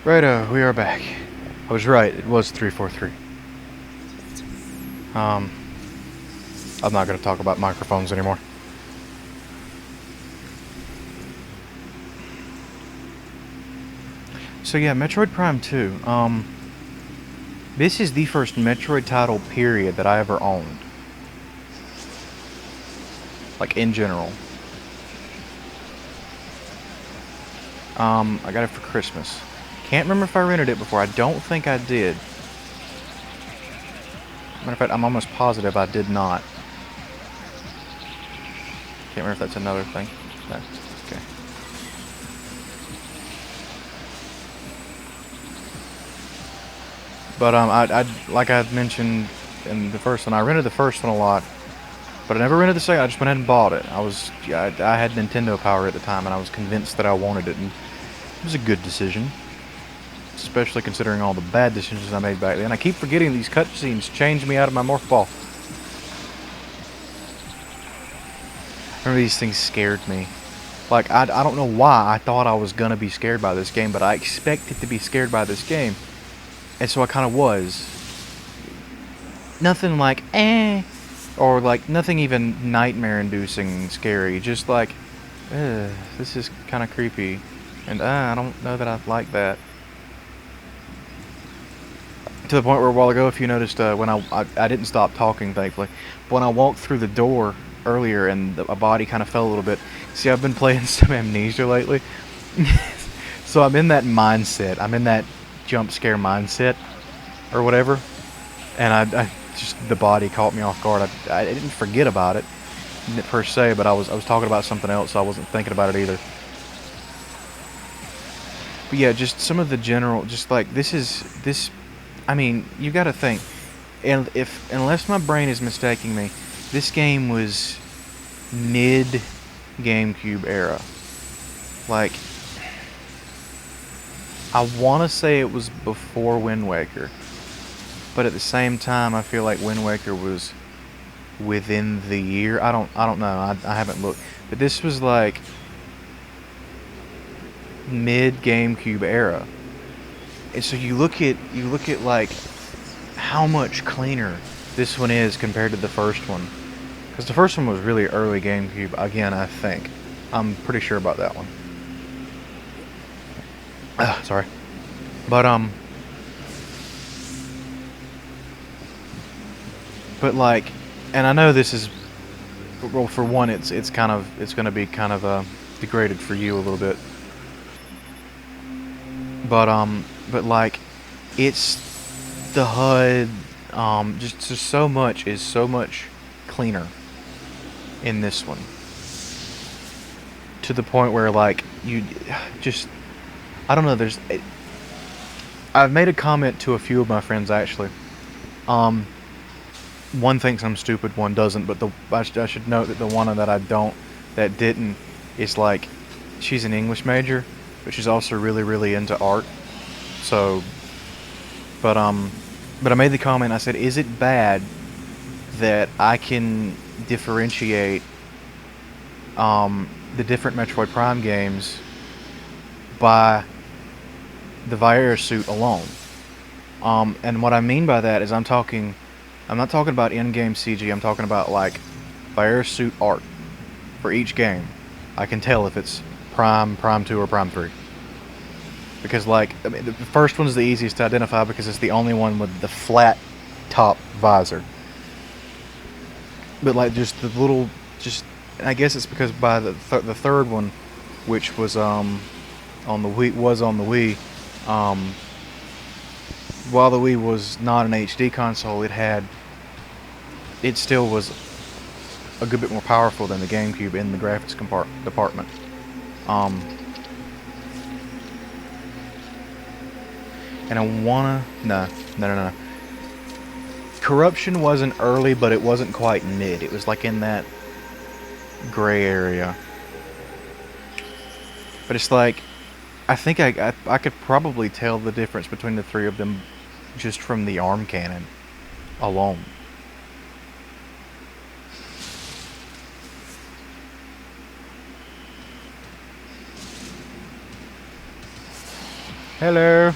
Righto, we are back. I was right, it was 343. I'm not going to talk about microphones anymore. So yeah, Metroid Prime 2. This is the first Metroid title, period, that I ever owned. Like, in general. I got it for Christmas. Can't remember if I rented it before. I don't think I did. Matter of fact, I'm almost positive I did not. Can't remember if that's another thing. No. Okay. But I like I mentioned in the first one, I rented the first one a lot, but I never rented the second. I just went ahead and bought it. I had Nintendo Power at the time, and I was convinced that I wanted it, and it was a good decision, especially considering all the bad decisions I made back then. I keep forgetting these cutscenes changed me out of my morph ball. Remember, these things scared me. Like, I don't know why I thought I was gonna be scared by this game, but I expected to be scared by this game, and so I kind of was. Nothing like, or like nothing even nightmare-inducing scary. Just like, this is kind of creepy, and I don't know that I like that. To the point where a while ago, if you noticed, when I didn't stop talking, thankfully, but when I walked through the door earlier and a body kind of fell a little bit. See, I've been playing some Amnesia lately, so I'm in that mindset. I'm in that jump scare mindset, or whatever, and I just, the body caught me off guard. I didn't forget about it per se, but I was talking about something else, so I wasn't thinking about it either. But yeah, just some of the general, just like this. I mean, you got to think, and unless my brain is mistaking me, this game was mid GameCube era. Like, I want to say it was before Wind Waker, but at the same time, I feel like Wind Waker was within the year. I don't know. I haven't looked, but this was like mid GameCube era. And so you look at like how much cleaner this one is compared to the first one, because the first one was really early GameCube. Again, I think I'm pretty sure about that one. Sorry, but like, and I know this is, well, for one, it's going to be kind of degraded for you a little bit, but like, it's the HUD, just so much is so much cleaner in this one, to the point where, like, you just, I don't know, I've made a comment to a few of my friends, actually. One thinks I'm stupid, one doesn't, but I should note that the one that didn't, is like, she's an English major, but she's also really, really into art. So, but I made the comment, I said, is it bad that I can differentiate the different Metroid Prime games by the Viera suit alone? And what I mean by that is I'm not talking about in-game CG, I'm talking about, like, Viera suit art for each game. I can tell if it's Prime, Prime 2, or Prime 3. Because, like, I mean, the first one's the easiest to identify because it's the only one with the flat top visor. But, like, just the little, and I guess it's because by the third one, which was on the Wii, while the Wii was not an HD console, it still was a good bit more powerful than the GameCube in the graphics department. And I wanna, no. Corruption wasn't early, but it wasn't quite mid. It was like in that gray area. But it's like, I think I could probably tell the difference between the three of them just from the arm cannon alone. Hello.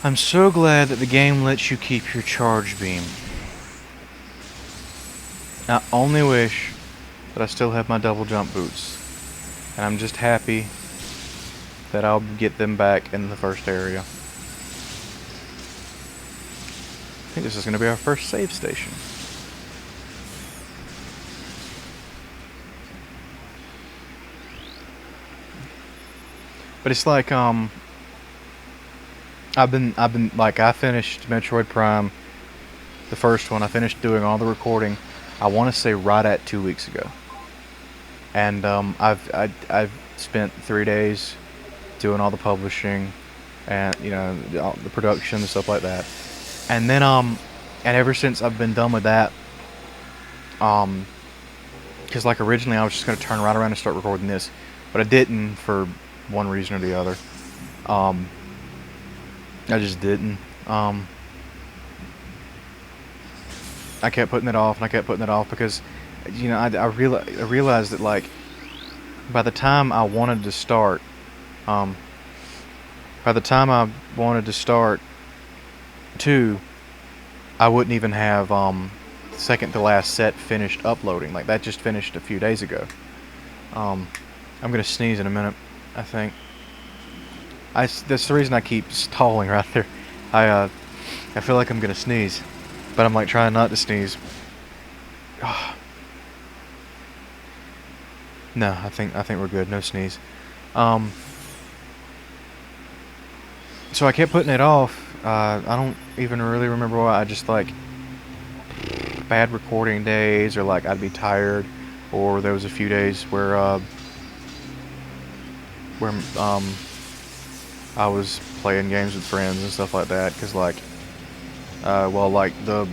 I'm so glad that the game lets you keep your charge beam. I only wish that I still have my double jump boots. And I'm just happy that I'll get them back in the first area. I think this is going to be our first save station. But it's like, I've been like, I finished Metroid Prime, the first one. I finished doing all the recording, I want to say right at 2 weeks ago. And I've spent 3 days doing all the publishing and, you know, all the production and stuff like that. And then and ever since I've been done with that, because like originally I was just gonna turn right around and start recording this, but I didn't for one reason or the other. I just didn't. I kept putting it off, and I kept putting it off because, you know, I realized that, like, by the time I wanted to start, two, I wouldn't even have second to last set finished uploading. Like, that just finished a few days ago. I'm gonna sneeze in a minute, I think. That's the reason I keep stalling right there. I feel like I'm gonna sneeze, but I'm like trying not to sneeze. No, I think we're good. No sneeze. So I kept putting it off. I don't even really remember why. I just, like, bad recording days, or like I'd be tired, or there was a few days where I was playing games with friends and stuff like that, because, like, well, like the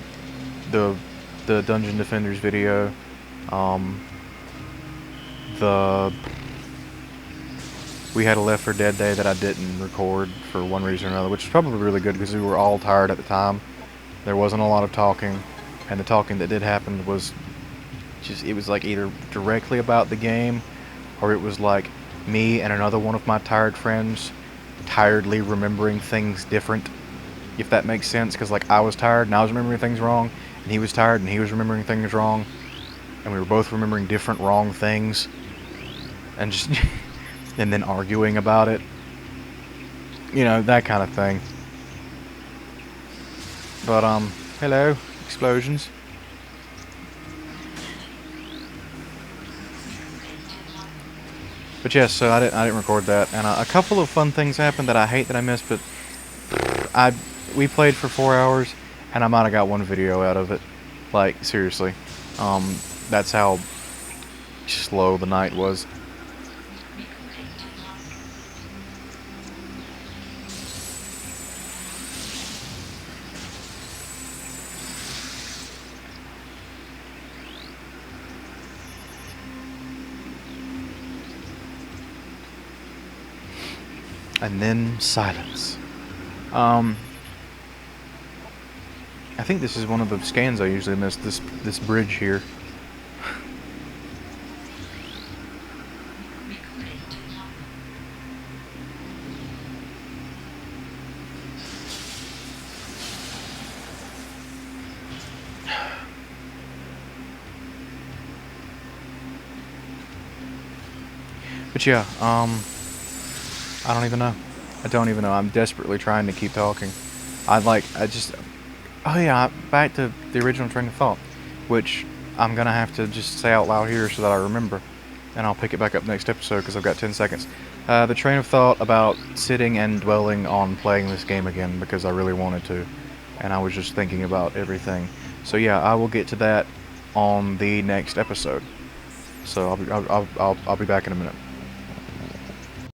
Dungeon Defenders video, we had a Left 4 Dead day that I didn't record for one reason or another, which is probably really good because we were all tired at the time. There wasn't a lot of talking, and the talking that did happen was just, it was like either directly about the game, or it was like me and another one of my tired friends tiredly remembering things different, if that makes sense, because, like, I was tired and I was remembering things wrong, and he was tired and he was remembering things wrong, and we were both remembering different wrong things, and just and then arguing about it, you know, that kind of thing. But hello, explosions. But yes, so I didn't record that, and a couple of fun things happened that I hate that I missed. But we played for 4 hours, and I might have got one video out of it. Like, seriously, that's how slow the night was. And then silence. I think this is one of the scans I usually miss, this bridge here. But yeah, I don't even know. I'm desperately trying to keep talking. Oh yeah, back to the original train of thought, which I'm gonna have to just say out loud here so that I remember, and I'll pick it back up next episode because I've got 10 seconds. The train of thought about sitting and dwelling on playing this game again because I really wanted to, and I was just thinking about everything. So yeah, I will get to that on the next episode. So I'll be back in a minute.